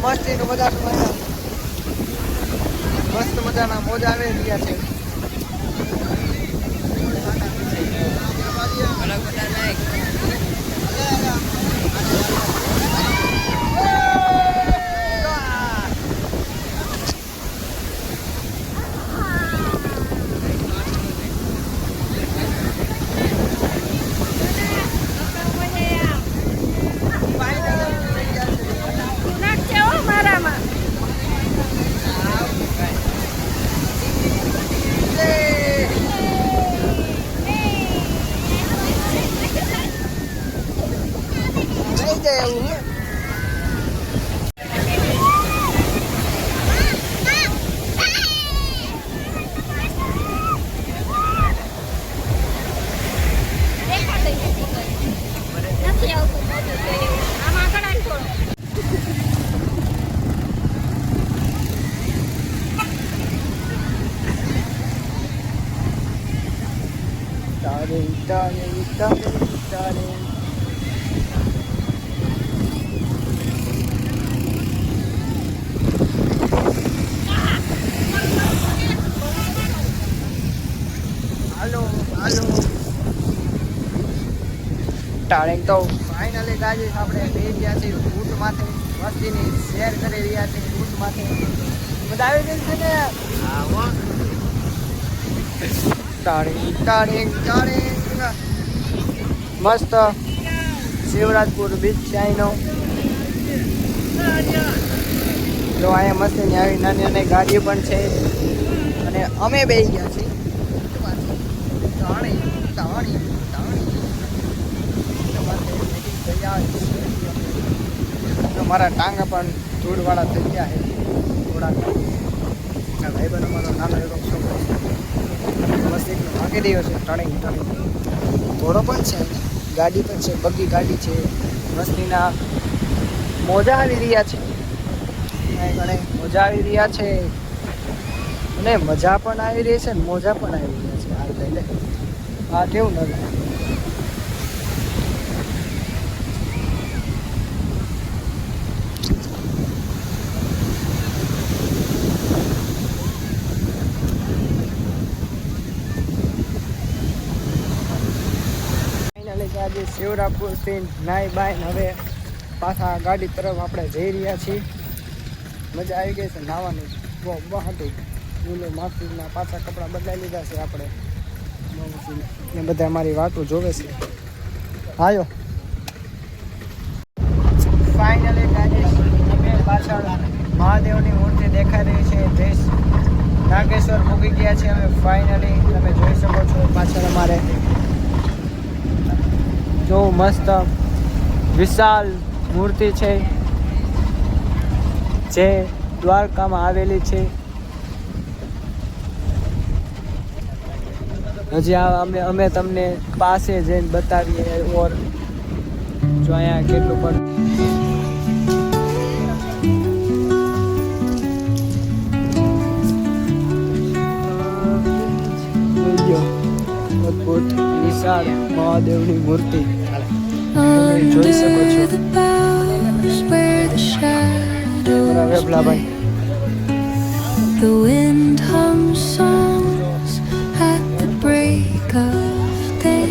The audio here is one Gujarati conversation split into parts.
મસ્તીનું મજાનું મસ્ત મજાના મોજા આવી રહ્યા છે. ટાળેંગ તો ફાઇનલી ગાજી આપણે બેસી ગયા છીએ ઊંટમાંથી મસ્તીની શેર કરી રહ્યા છીએ ઊંટમાંથી બધા આવી ગઈ છે ને ટાળેંગ મસ્ત શિવરાજપુર બીચ છે અહીંનો. જો અહીંયા મસ્તીની આવી નાની નાની ગાડીઓ પણ છે અને અમે બેસી ગયા છીએ મારા ટાંગા પણ ધૂળવાળા થઈ ગયા છે થોડાક. ભાઈ બહેનો મારો નાનો એવો છોકરો છે બસ એકનો ભાગી રહ્યો છે ટણી. ઘોડો પણ છે, ગાડી પણ છે, બગી ગાડી છે, મસ્તીના મોજા આવી રહ્યા છે, ઘણે મોજા આવી રહ્યા છે અને મજા પણ આવી રહી છે ને મોજા પણ આવી રહ્યા છે. આ લઈ લે આ કેવું ન લાગે. આજે શિવરાજપુરથી નાઈ બાઈને હવે પાછા ગાડી તરફ આપણે જઈ રહ્યા છીએ. મજા આવી ગઈ છે નાહવાની બહુ હતું. ઊંડો માફીના પાછા કપડાં બદલાઈ લીધા છે આપણે ને બધા અમારી વાતો જોવે છે. આયો ફાઇનલી ગાડી પાછળ મહાદેવની મૂર્તિ દેખાઈ રહી છે. દેશ નાગેશ્વર મૂકી ગયા છે અમે ફાઇનલી. તમે જોઈ શકો છો પાછળ અમારે જો મસ્ત વિશાળ મૂર્તિ છે જે દ્વારકામાં આવેલી છે. હજી અમે તમને પાસે જઈને બતાવીએ. ઓર જો અહીંયા કેટલું પણ અદભુત વિશાળ મહાદેવની મૂર્તિ જોઈ શકો છો. The wind hums songs at the break of day,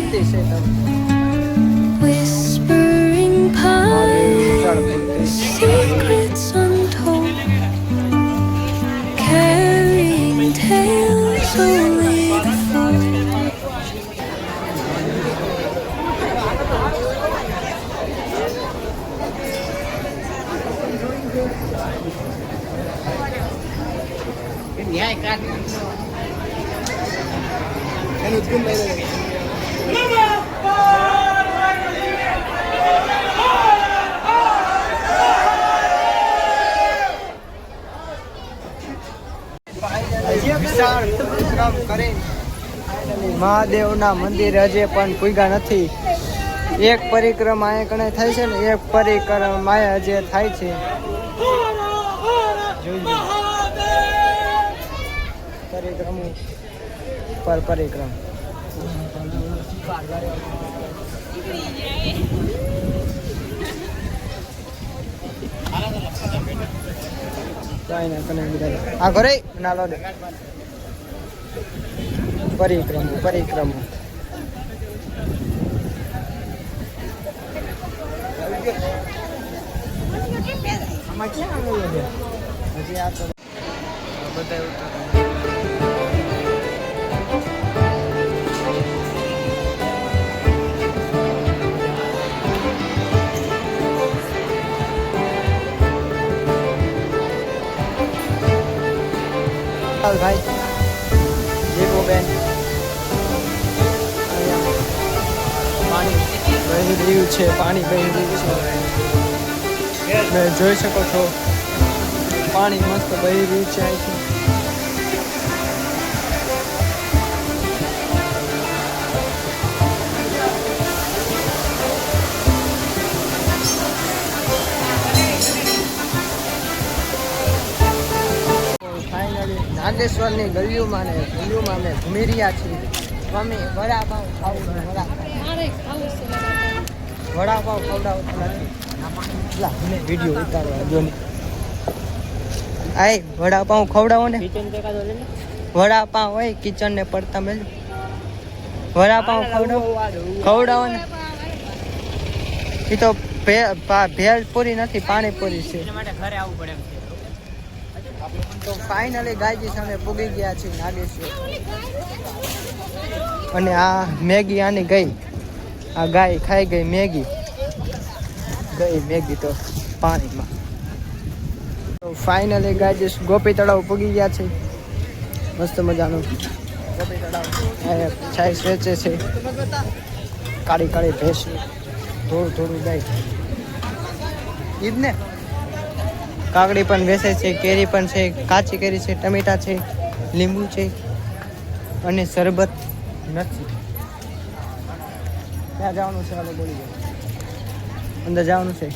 whispering pines, secrets untold, carrying tales only the fool. મહાદેવના મંદિર હજે પણ પૂગ્યા નથી. એક પરિક્રમા અહીંયા કણે થાય છે ને એક પરિક્રમા હજે થાય છે. પરિક્રમ પર પરિક્રમ કાંઈ ના કને બધા આ ઘરે ના લો દે પરિક્રમ આમાં ક્યાં આવ્યો છે હજી આ તો બધા ઉતર ભાઈ જીવો બેન પાણી વહી રહ્યું છે તમે જોઈ શકો છો પાણી મસ્ત વહી રહ્યું છે અહીંથી નાગેશ્વરની ગલીઓમાં અમે ઘૂમી રહ્યા છીએ મમ્મી વડાપાવ ખાવું વડાપાવ ખવડાવતા નથી વિડીયો ઉતારવા જો ને આય વડાપાવ ખવડાવો ને વડાપાવ હોય કિચન ને પડતા મેલ વડાપાવ ખવડાવો ને એ તો ભેળ પૂરી નથી પાણીપુરી છે ઘરે આવવું પડે તો ફાઇનલી ગાયજી સામે પૂગી ગયા છે નાગેશ્વર અને આ મેગી આની ગઈ આ ગાય ખાઈ ગઈ મેગી તો પાણીમાં તો ફાઇનલી ગાયજી ગોપી તળાવ પૂગી ગયા છે મસ્ત મજાનું ગોપી તળાવ છાઈસ વેચે છે કાળી ભેંસની થોડું ગાય ઈદ ને કાકડી પણ વેચે છે કેરી પણ છે કાચી કેરી છે ટમેટા છે લીંબુ છે અને શરબત નથી ક્યાં જવાનું છે હાલો બોલી જાઓ અંદર જવાનું છે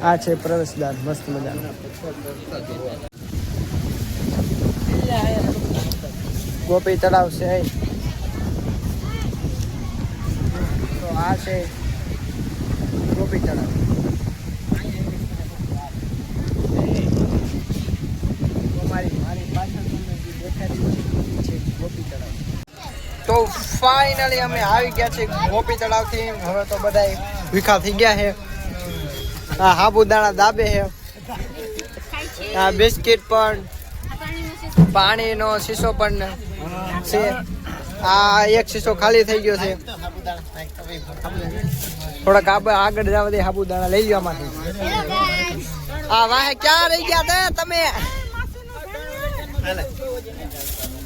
આ છે પ્રવેશદ્વાર મસ્ત મજાનું ગોપી તળાવ છે તો આ છે ગોપી તળાવ તો ફાઇનલી અમે આવી ગયા છે ગોપી તળાવ થી હવે તો બધા વિખા થઈ ગયા છે આ સાબુદાણા દાબે છે આ બિસ્કિટ પણ પાણીનો શીશો પણ છે આ એક શીશો ખાલી થઈ ગયો છે થોડાક આગળ જવા દે સાબુદાણા લઈ જવા માટે આ વાહે ક્યાં રહી ગયા હતા તમે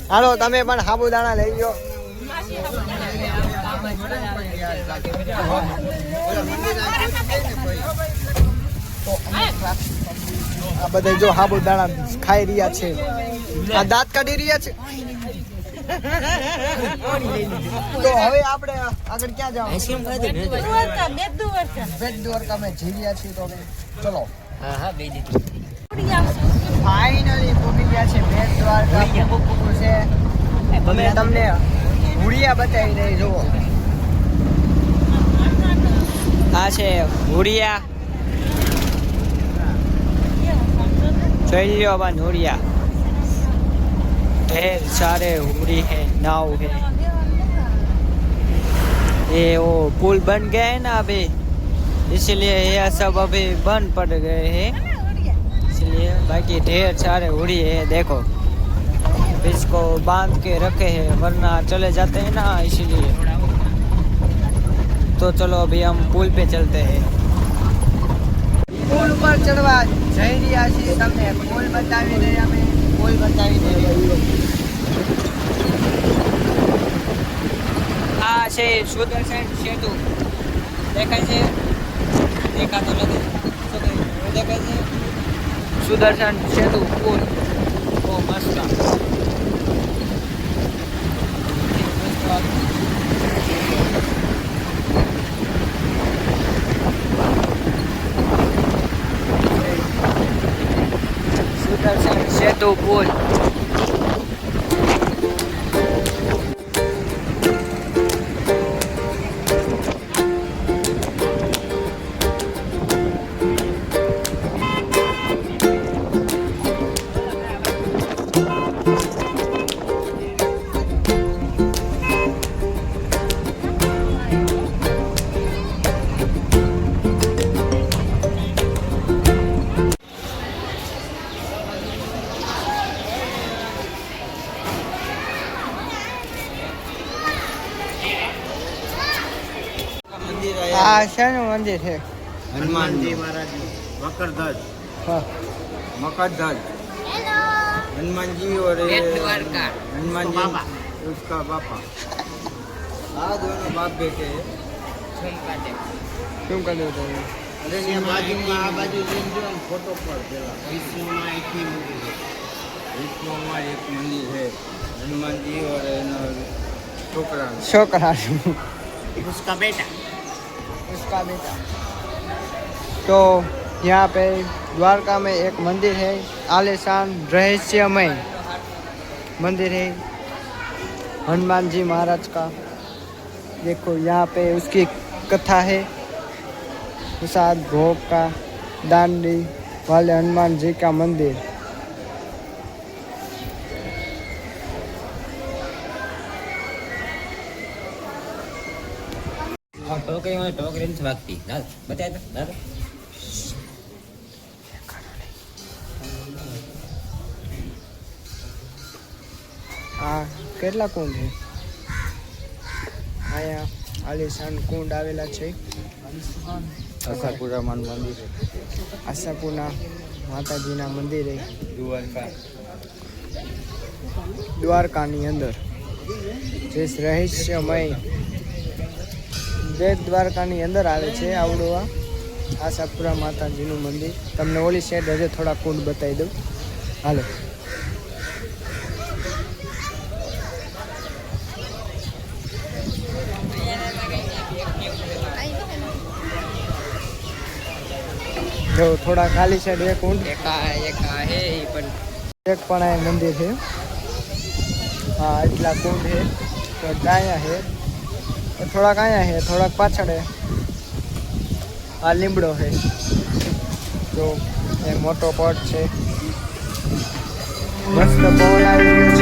હાલો તમે પણ સાબુદાણા લઈ ગયો આ બધા જો સાબુદાણા ખાઈ રહ્યા છે આ દાંત કાઢી રહ્યા છે તો હવે આપણે આગળ ક્યાં જવાનું બેટ દ્વારકા અમે જઈ રહ્યા છીએ તો હવે ચલો ફાઇનલી પહોંચી ગયા છે બેટ દ્વારકા છે અમે તમને હુડિયા બતાવી દઈ જુઓ આ છે હુડિયા જોઈ લ્યો બન હુડિયા ढेर सारे हुडी है नाव है ये वो पुल बन गए हैं ना अभी इसलिए ये सब अभी बंद पड़ गए हैं इसलिए बाकी ढेर सारे हुडी है देखो इसको बांध के रखे हैं वरना चले जाते हैं ना इसीलिए तो चलो अभी हम पुल पे चलते हैं पुल पर चढ़वा जई रिया छी तमने पुल बतावी दे અમે પુલ बतावी दे આ છે સુદર્શન સેતુ દેખાય છે દેખાતો નથી દેખાય છે સુદર્શન સેતુ પુલ બહુ મસ્ત સુદર્શન સેતુ પુલ આ શેનું મંદિર છે? હનુમાનજી महाराज मकरध्वज હા मकरध्वज हनुमान जी और हनुमान जी उसका बापा हाँ दोनों बाप बेटे हैं। શું કર્યું હતું? अरे ये बाजूમાં આ બાજુ લઈને જો આમ ફોટો પર પેલા વિષ્ણુમાં એકની મંદિર છે વિષ્ણુમાં એક મંદિર છે હનુમાનજી और એનો છોકરા છોકરા उसका बेटा उसका बेटा। तो यहाँ पे द्वारका में एक मंदिर है, आलीशान रहस्यमय मंदिर है हनुमान जी महाराज का। देखो यहाँ पे उसकी कथा है, प्रसाद भोग का दांडी वाले हनुमान जी का मंदिर। ટોકરી નથી વાગતી બતાય તો દાદા આ કેટલા કુંડ છે? અહીંયા આલીશાન કુંડ આવેલા છે, આશાપુરામાં મંદિર છે આશાપુરના માતાજીના મંદિરે દ્વારકા દ્વારકાની અંદર જે રહસ્યમય બેટ દ્વારકાની અંદર આવે છે આવડું આ આશાપુરા માતાજીનું મંદિર। તમને ઓલી સાઈડ હજે થોડા કુંડ બતાવી દઉં, હાલો। જો થોડા ખાલી સાઈડ એક કુંડ એક હે પણ એક પણ આ મંદિર છે। હા એટલા કુંડ છે, તો અહીંયા છે, થોડાક અહીંયા છે, થોડાક પાછળ છે। આ લીમડો છે, જો એ મોટો પટ છે, મસ્ત પવન આવી રહ્યો